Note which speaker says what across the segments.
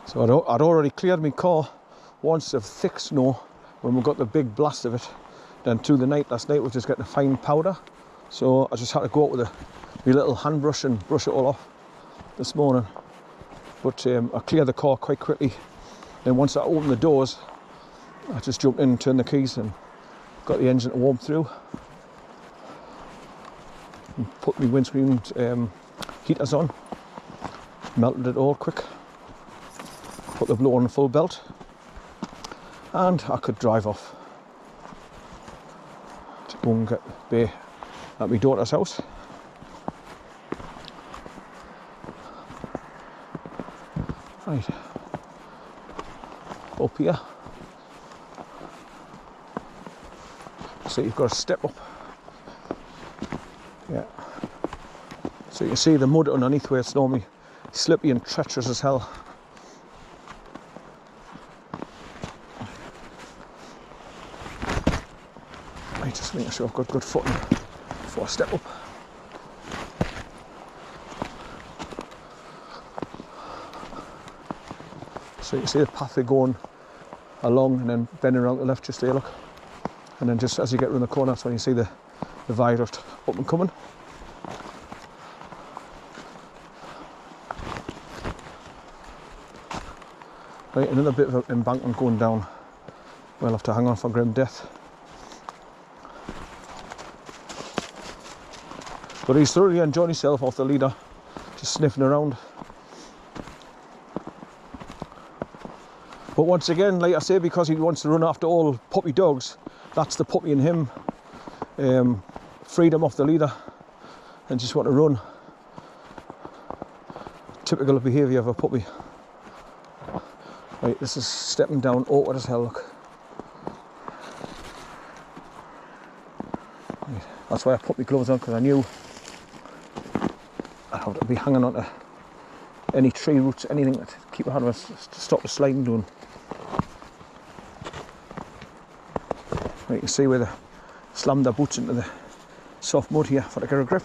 Speaker 1: So I'd already cleared my car once of thick snow when we got the big blast of it. Then through the night last night we were just getting a fine powder. So I just had to go out with my little hand brush and brush it all off this morning. But I cleared the car quite quickly. Then once I opened the doors, I just jumped in and turned the keys and got the engine to warm through. And put my windscreen heaters on. Melted it all quick. Put the blower on full belt. And I could drive off to go and get Bay at my daughter's house. Right, up here. So you've got to step up. Yeah. So you can see the mud underneath where it's normally slippy and treacherous as hell. Just making sure I've got good footing before I step up. So you can see the path they're going along and then bending around to the left just there, look. And then just as you get around the corner, that's when you see the viaduct up and coming. Right, another bit of an embankment going down. We'll have to hang on for grim death. But he's thoroughly enjoying himself off the leader, just sniffing around. But once again, like I say, because he wants to run after all puppy dogs, that's the puppy in him. Freedom off the leader and just want to run. Typical behaviour of a puppy. Right, this is stepping down awkward as hell, look. Right, that's why I put my gloves on, because I knew I'd have to be hanging on to any tree roots, anything to keep a hand on to stop the sliding doing. Right, you can see where they slammed their boots into the soft mud here for to get a grip.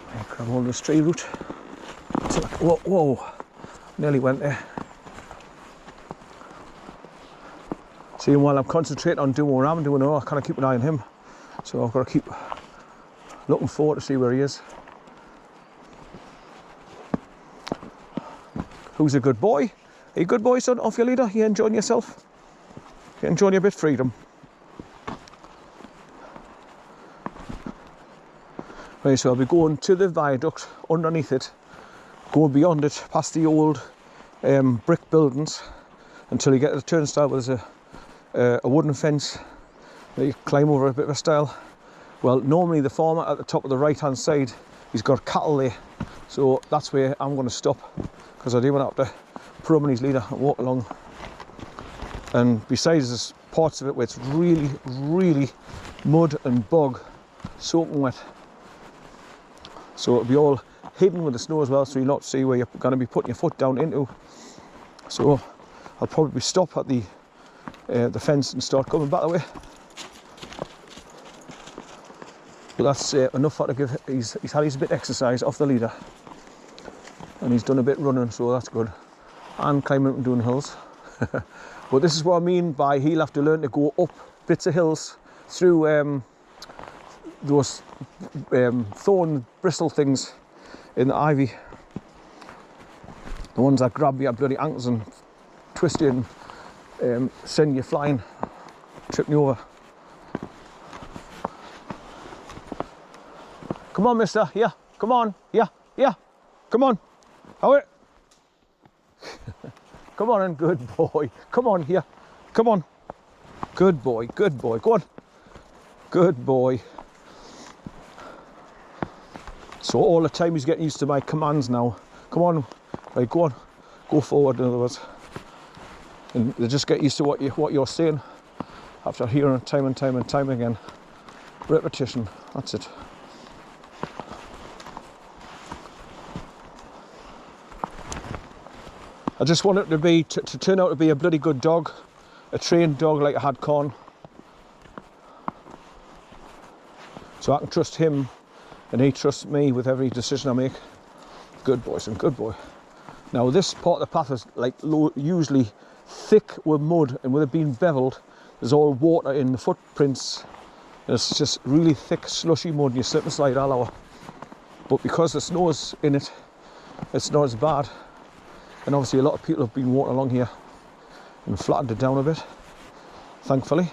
Speaker 1: Right, grab hold of this tree root. Whoa, whoa, nearly went there. See, while I'm concentrating on doing what I'm doing, I kind of keep an eye on him. So I've got to keep looking forward to see where he is. Who's a good boy? Are you a good boy, son? Off your leader? You enjoying yourself? You enjoying your bit of freedom? Right, so I'll be going to the viaduct, underneath it, going beyond it, past the old brick buildings, until you get to the turnstile where there's a wooden fence that you climb over a bit of a stile. Well, normally the farmer at the top of the right hand side, he's got cattle there, so that's where I'm going to stop, because I do want to have to put him on his leader and walk along. And besides, there's parts of it where it's really, really mud and bog, soaking wet, so it'll be all hidden with the snow as well, so you'll not see where you're going to be putting your foot down into. So I'll probably stop at the fence and start coming back that way. But that's enough for to give. He's had his bit of exercise off the leader, and he's done a bit running, so that's good, and climbing and doing hills. But this is what I mean by he'll have to learn to go up bits of hills through those thorn bristle things in the ivy, the ones that grab your bloody ankles and twist you and send you flying, trip you over. Come on, mister, yeah, come on, yeah, come on, how it? Come on, and good boy, come on here, come on, good boy, go on, good boy. So all the time he's getting used to my commands now. Come on, right, go on, go forward, in other words. And they just get used to what you're saying after hearing it time and time again. Repetition, that's it. I just want it to be to turn out to be a bloody good dog, a trained dog like I had Con, so I can trust him and he trusts me with every decision I make. Good boy, son, good boy. Now this part of the path is like usually thick with mud, and with it being beveled, there's all water in the footprints. It's just really thick, slushy mud, and you slip and slide all over. But because the snow is in it, it's not as bad. And obviously a lot of people have been walking along here and flattened it down a bit, thankfully.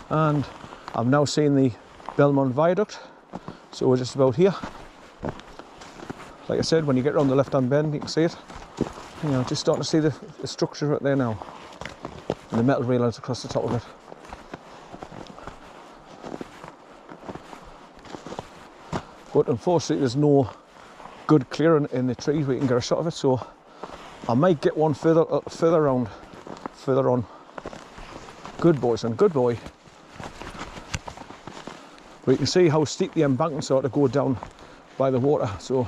Speaker 1: And I've now seen the Belmont Viaduct, so we're just about here. Like I said, when you get around the left-hand bend, you can see it. You know, just starting to see the structure right there now, and the metal railings across the top of it. But unfortunately, there's no good clearing in the trees where you can get a shot of it, so I might get one further around, further on. Good boy, son, good boy. But you can see how steep the embankments are to go down by the water, so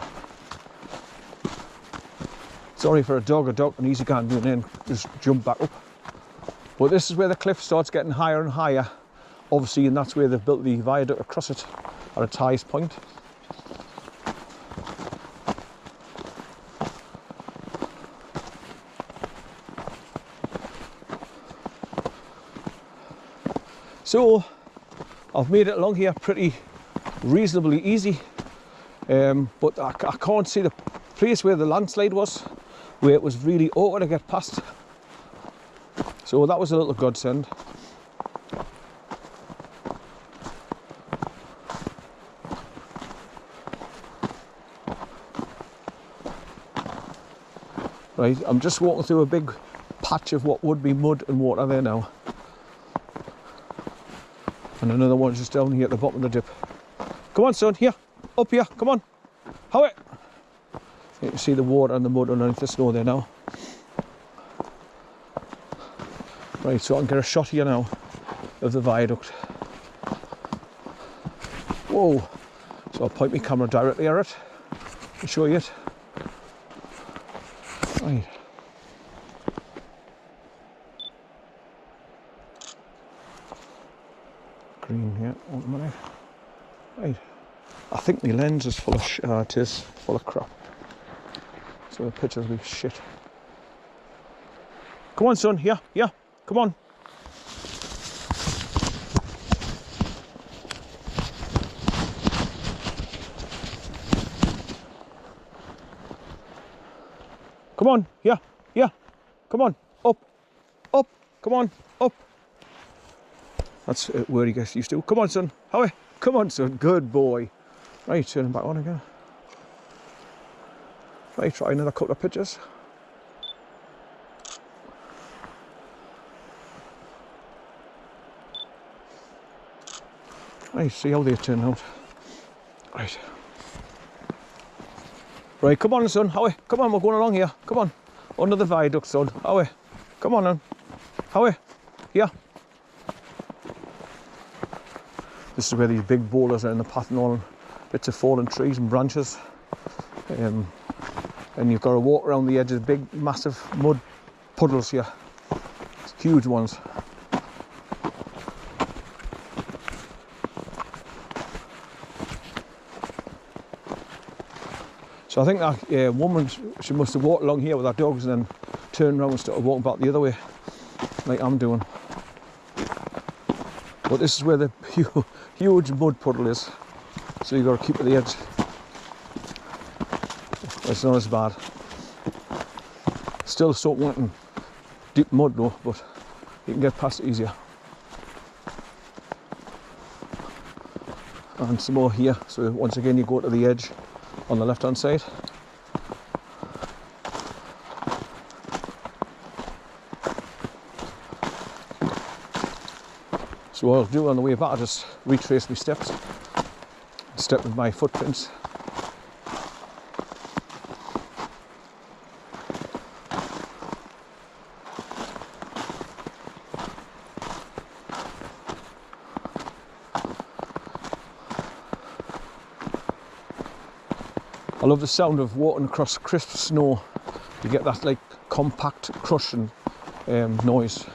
Speaker 1: sorry for a dog can easy can do and then just jump back up. But this is where the cliff starts getting higher and higher, obviously, and that's where they've built the viaduct across it at its highest point. So I've made it along here pretty reasonably easy, but I can't see the place where the landslide was, where it was really awkward to get past. So that was a little godsend. Right, I'm just walking through a big patch of what would be mud and water there now. And another one just down here at the bottom of the dip. Come on, son, here, up here, come on. How it? You can see the water and the mud underneath the snow there now. Right, so I can get a shot here now of the viaduct. Whoa! So I'll point my camera directly at it and show you it. Right. Green here, one minute. Right. I think my lens is full of it is full of crap. So the pictures will be shit. Come on, son, here, yeah, come on. Come on, yeah, yeah, come on, up, up, come on, up. That's where he gets used to. Come on, son, Howie, come on, son, good boy. Right, turn him back on again. Right, try another couple of pictures. Right, see how they turn out. Right. Right, come on, son, Howie, come on, we're going along here. Come on, under the viaduct, son, Howie. Come on, then. Howie, here. This is where these big boulders are in the path and all bits of fallen trees and branches. And you've got to walk around the edge of big, massive mud puddles here. It's huge ones. So I think that woman, she must have walked along here with her dogs and then turned around and started walking back the other way, like I'm doing. But this is where the huge mud puddle is, so you've got to keep at the edge. It's not as bad. Still soaking wet in deep mud though, but you can get past it easier. And some more here, so once again you go to the edge on the left hand side. So what I'll do on the way back, I'll just retrace my steps, step with my footprints. I love the sound of walking across crisp snow. You get that like compact crushing noise.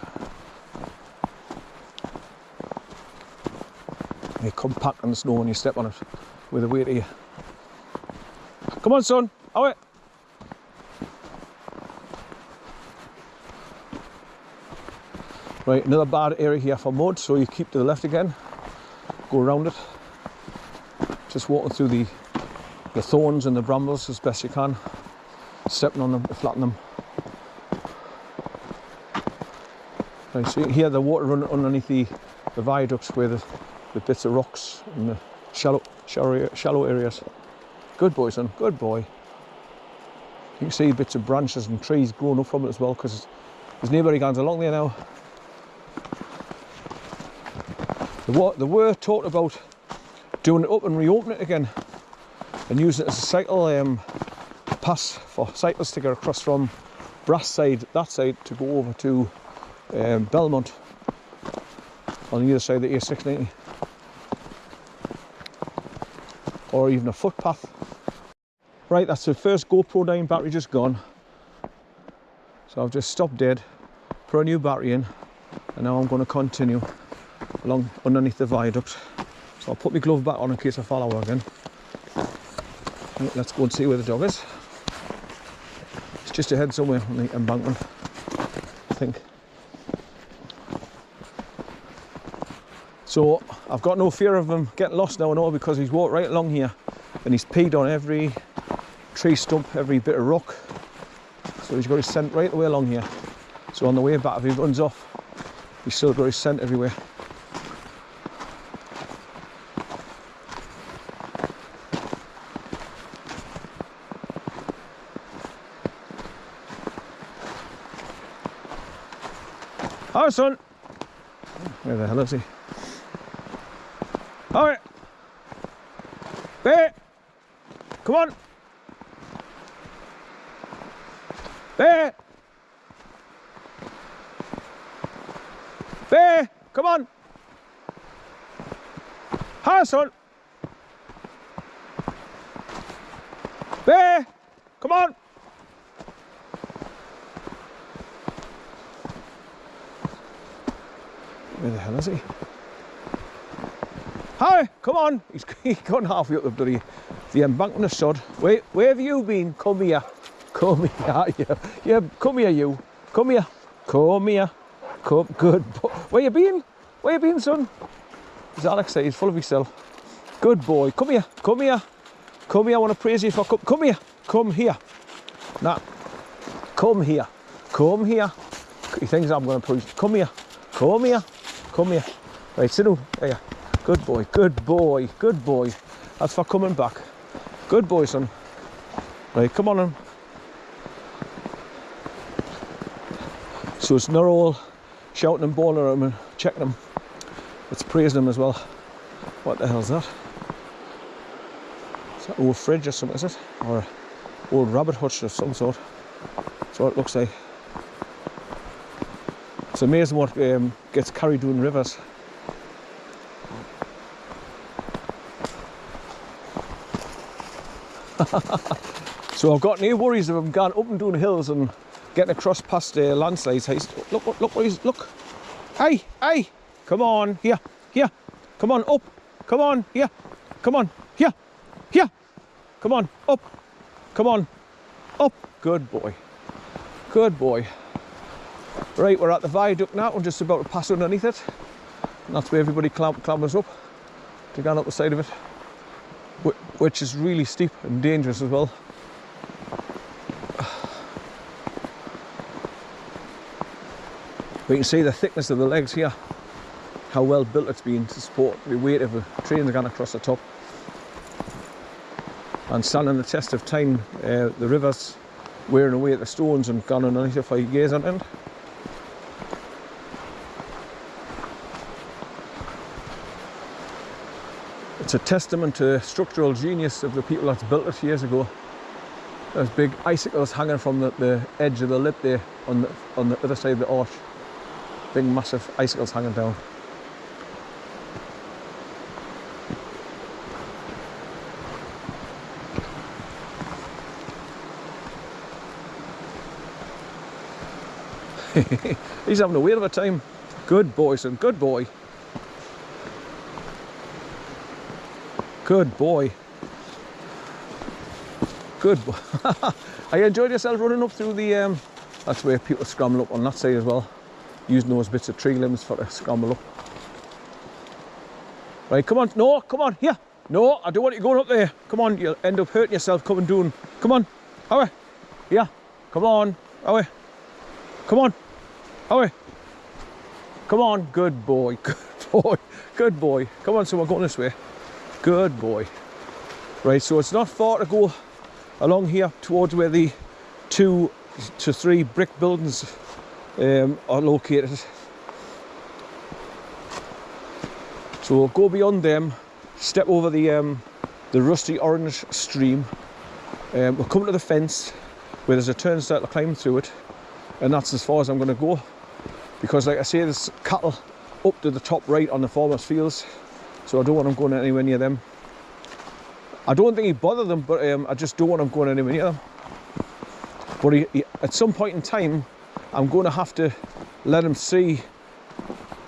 Speaker 1: They come packed in the snow when you step on it with the weight of you. Come on, son, away. Right, another bad area here for mud, so you keep to the left again, go around it. Just walking through the thorns and the brambles as best you can, stepping on them to flatten them. Right, so you can hear the water running underneath the viaducts where the bits of rocks and the shallow areas. Good boy, son, good boy. You can see bits of branches and trees growing up from it as well, because there's neighbouring gardens along there now. They were talked about doing it up and reopening it again and using it as a cycle pass for cyclists to get across from Brass side, that side, to go over to Belmont on the other side of the A690, or even a footpath. Right, that's the first GoPro 9 battery just gone, so I've just stopped dead, put a new battery in, and now I'm going to continue along underneath the viaduct. So I'll put my glove back on in case I fall over again. Right, let's go and see where the dog is. It's just ahead somewhere on the embankment, I think. So I've got no fear of him getting lost now and all, because he's walked right along here and he's peed on every tree stump, every bit of rock. So he's got his scent right the way along here. So on the way back, if he runs off, he's still got his scent everywhere. Hi, son. Where the hell is he? All right. Bear. Come on. Bear. Bear. Come on. Hi, son. Bear. Come on. Where the hell is he? Hi, come on. He's gone halfway up the bloody the embankment of sod. Wait, where have you been? Come here. Come here. Yeah, come here, you. Come here. Come here. Come. Good boy. Where you been? Where you been, son? As Alex said, he's full of himself. Good boy. Come here. Come here. Come here. I want to praise you for come here. Come here. Nah. Come here. Come here. He thinks I'm going to praise you. Come here. Come here. Come here. Right, sit down. There. Good boy, good boy, good boy. That's for coming back. Good boy, son. Right, come on in. So it's not all shouting and bawling at him and checking him. It's praising him as well. What the hell's that? Is that an old fridge or something, is it? Or an old rabbit hutch of some sort. That's what it looks like. It's amazing what gets carried down rivers. So I've got no worries of him going up and down hills and getting across past landslides. Look. Hey, come on, here, come on, up, come on, here, come on, here, come on, up, come on, up. Good boy, good boy. Right, we're at the viaduct now. We're just about to pass underneath it. And that's where everybody clambers up to go up the side of it, which is really steep and dangerous as well. But you can see the thickness of the legs here, how well built it's been to support the weight of a train that's gone across the top. And standing the test of time, the river's wearing away at the stones and gone underneath it for years on end. It's a testament to the structural genius of the people that built it years ago. There's big icicles hanging from the edge of the lip there on the other side of the arch. Big massive icicles hanging down. He's having a whale of a time. Good boy, son, good boy. Good boy. Good boy. I enjoyed yourself running up through the, that's where people scramble up on that side as well. Using those bits of tree limbs for to scramble up. Right, come on. No, come on, here. No, I don't want you going up there. Come on, you'll end up hurting yourself coming down. Come on, away. Yeah, come on, away. Come on, away. Come on, good boy, good boy, good boy. Come on, so we're going this way. Good boy. Right, so it's not far to go along here towards where the 2 to 3 brick buildings are located. So we'll go beyond them, step over the rusty orange stream. We'll come to the fence where there's a turnstile to climb through it, and that's as far as I'm going to go, because like I say, there's cattle up to the top right on the farmers' fields, so I don't want them going anywhere near them. I don't think he'd bother them, but I just don't want them going anywhere near them. But at some point in time, I'm going to have to let him see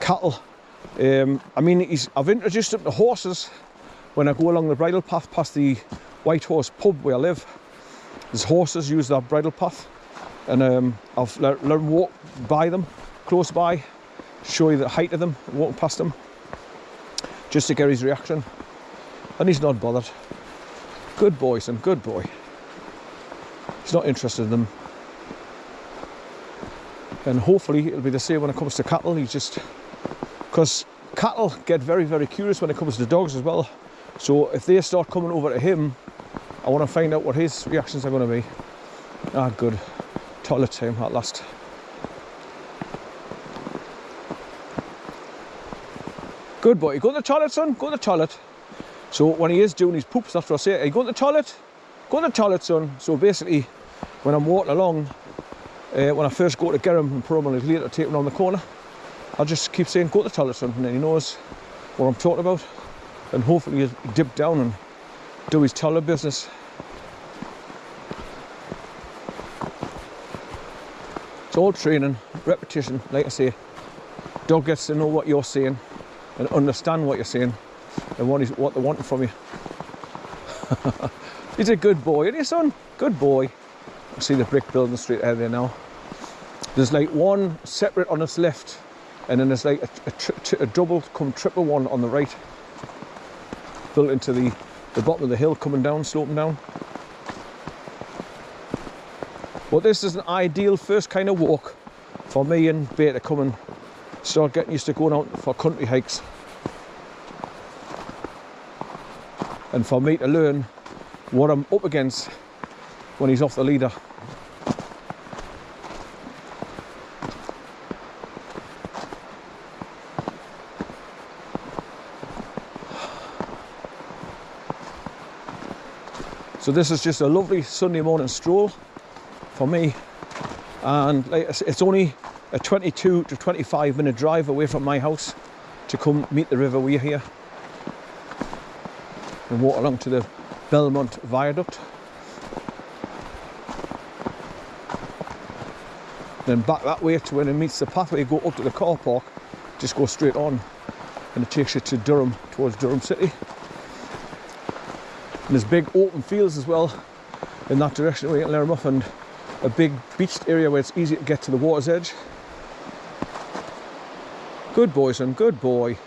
Speaker 1: cattle. I mean, I've introduced him to horses when I go along the bridle path past the White Horse pub where I live. There's horses use that bridle path, and I've let him walk by them, close by, show you the height of them, walking past them, just to get his reaction. And he's not bothered. Good boy, son, good boy. He's not interested in them. And hopefully it'll be the same when it comes to cattle. He's just, because cattle get very, very curious when it comes to dogs as well. So if they start coming over to him, I want to find out what his reactions are going to be. Ah, good. Toilet time at last. Good boy. Go to the toilet, son. Go to the toilet. So when he is doing his poops, that's what I say. Are you going to the toilet? Go to the toilet, son. So basically, when I'm walking along, when I first go to get him and put him on his lead to take him around the corner, I'll just keep saying, go to the toilet, son, and then he knows what I'm talking about. And hopefully he'll dip down and do his toilet business. It's all training, repetition, like I say. Dog gets to know what you're saying and understand what you're saying and what they're wanting from you. He's a good boy, isn't he, son? Good boy. I see the brick building straight ahead there now. There's like one separate on its left, and then there's like a double come triple one on the right, built into the bottom of the hill, coming down, sloping down. Well, this is an ideal first kind of walk for me and Bear to come and start getting used to going out for country hikes, and for me to learn what I'm up against when he's off the leader. So this is just a lovely Sunday morning stroll for me, and like I said, it's only a 22 to 25 minute drive away from my house to come meet the river we're here and walk along to the BELMONT viaduct. Then back that way to when it meets the pathway, go up to the car park, just go straight on, and it takes you to Durham, towards Durham City. And there's big open fields as well in that direction where you can let them off, and a big beached area where it's easy to get to the water's edge. Good boy, son, good boy.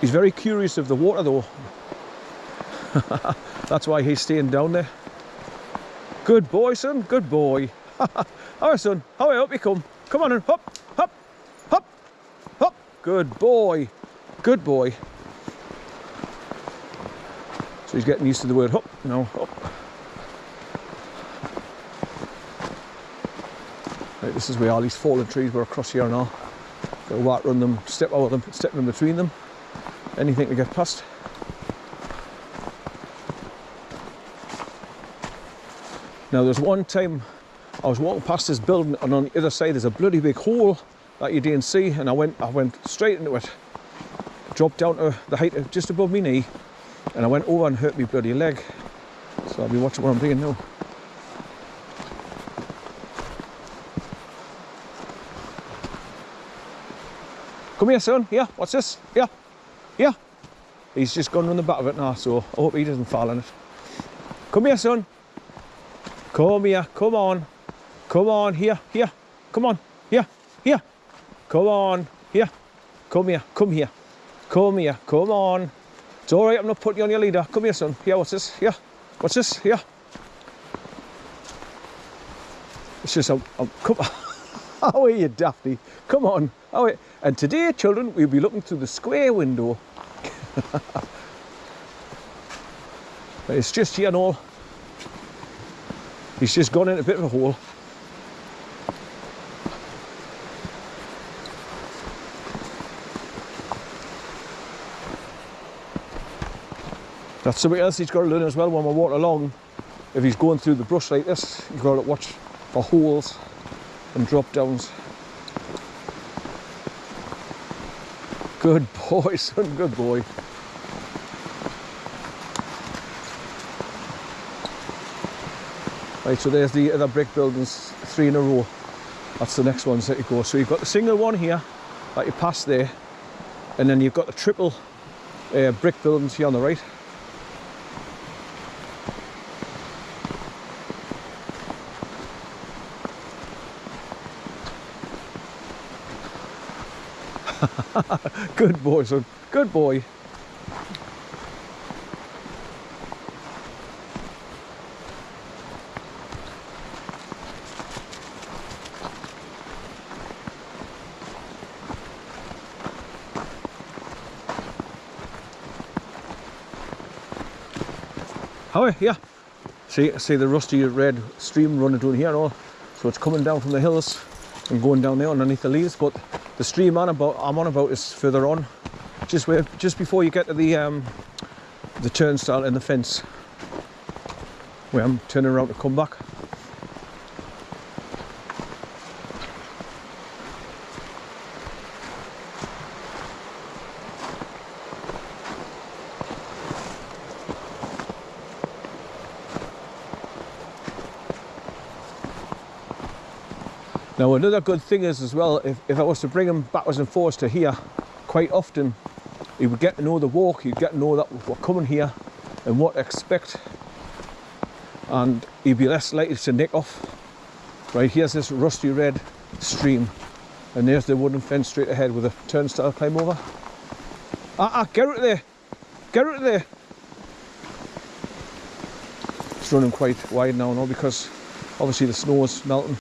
Speaker 1: He's very curious of the water though. That's why he's staying down there. Good boy, son, good boy. Alright, son, hurry up you come. Come on and hop, hop, hop, hop. Good boy, good boy. So he's getting used to the word hop now. Hop. Right, this is where all these fallen trees were across here now. Got to walk around them, step over them, step in between them. Anything to get past. Now there's one time I was walking past this building, and on the other side there's a bloody big hole that you didn't see, and I went straight into it. Dropped down to the height of just above my knee, and I went over and hurt my bloody leg. So I'll be watching what I'm doing now. Come here, son. Yeah, what's this? Yeah, yeah. He's just gone on the back of it now, so I hope he doesn't fall on it. Come here, son. Come here, come on. Come on, here, here. Come on, here, here. Come on, here. Come here, come here. Come here, come on. It's all right, I'm not putting you on your leader. Come here, son. Here, what's this? Here. What's this? Here. It's just, come on. How are you, Daphne? Come on. How are you? And today, children, we'll be looking through the square window. It's just here and all. He's just gone in a bit of a hole. That's something else he's got to learn as well when we walk along. If he's going through the brush like this, you've got to watch for holes and drop downs. Good boy, son, good boy. Right, so there's the other brick buildings, 3 in a row. That's the next ones that you go. So you've got the single one here that you pass there, and then you've got the triple brick buildings here on the right. Good boy, son. Good boy. How are you? Yeah. See the rusty red stream running down here and all. So it's coming down from the hills and going down there underneath the leaves, but the stream I'm on about is further on, just before you get to the turnstile and the fence, where I'm turning around to come back. Now another good thing is as well, if I was to bring him backwards and forwards to here, quite often he would get to know the walk, he'd get to know that we're coming here and what to expect, and he'd be less likely to nick off. Right, here's this rusty red stream, and there's the wooden fence straight ahead with a turnstile climb over. Get out of there! Get out of there! It's running quite wide now, because obviously the snow is melting.